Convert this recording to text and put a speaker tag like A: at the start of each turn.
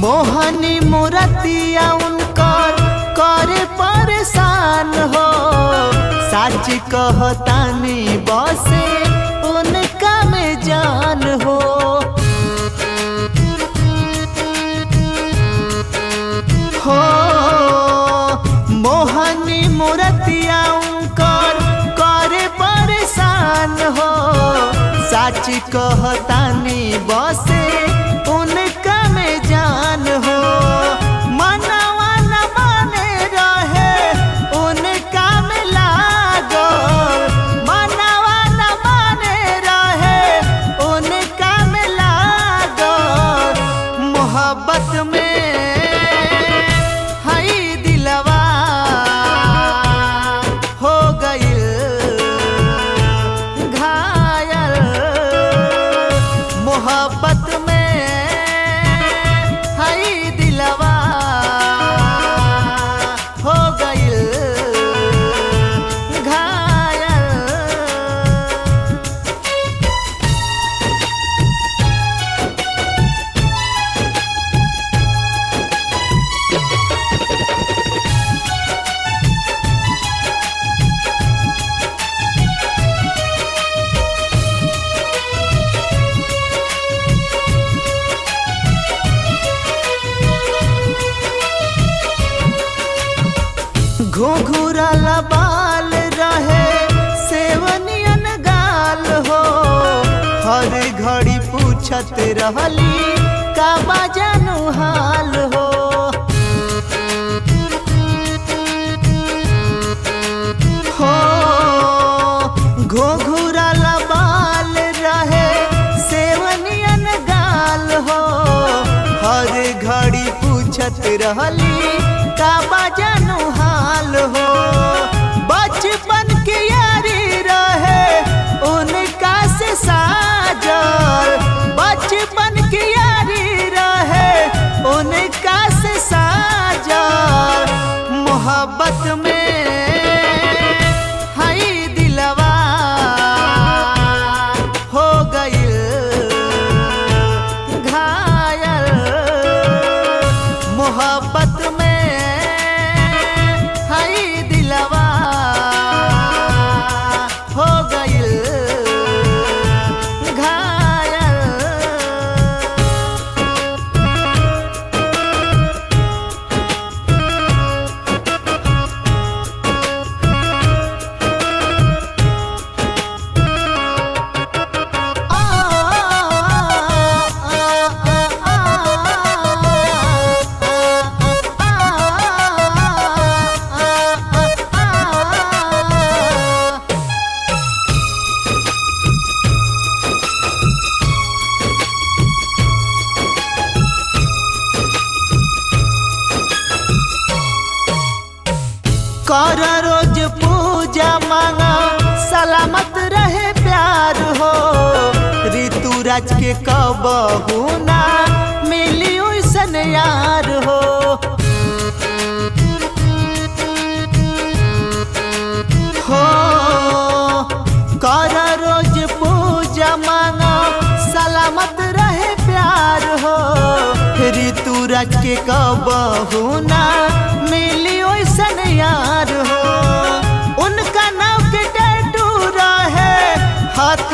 A: मोहनी मूर्तिया उनकर करे परेशान हो। सच कहतानी बसे उनका में जान हो। मोहनी मूर्तिया उनकर करे परेशान हो। सच कहतानी बसे उनका में जान हो। मनवा न माने रहे उनका में लागल। मनवा न माने रहे उनका में लागल। मोहब्बत में मोहब्बत में हई दिलवा हो गइल घायल। घुंघराला बाल रहे सेवनियन गाल हो। हर घड़ी पूछत रहली का बाजनु हाल हो। घुंघराला बाल रहे सेवनियन गाल हो। हर घड़ी पूछत रहली का बाजनु हाल हो। बचपन की यारी रहे उनका से साजल। बचपन की यारी रहे उनका से साजल। मोहब्बत में हई दिलवा हो गइल घायल। मोहब्बत में हो गइल घायल। कर रोज पूजा मांगा सलामत रहे प्यार हो। ऋतुराज के कबहू ना मिली उसन यार हो। कर रोज पूजा मांगा सलामत रहे प्यार हो। ऋतुराज के कबहू ना मिली ओइसन यार हो। उनका नाम के टैटू रहे हाथ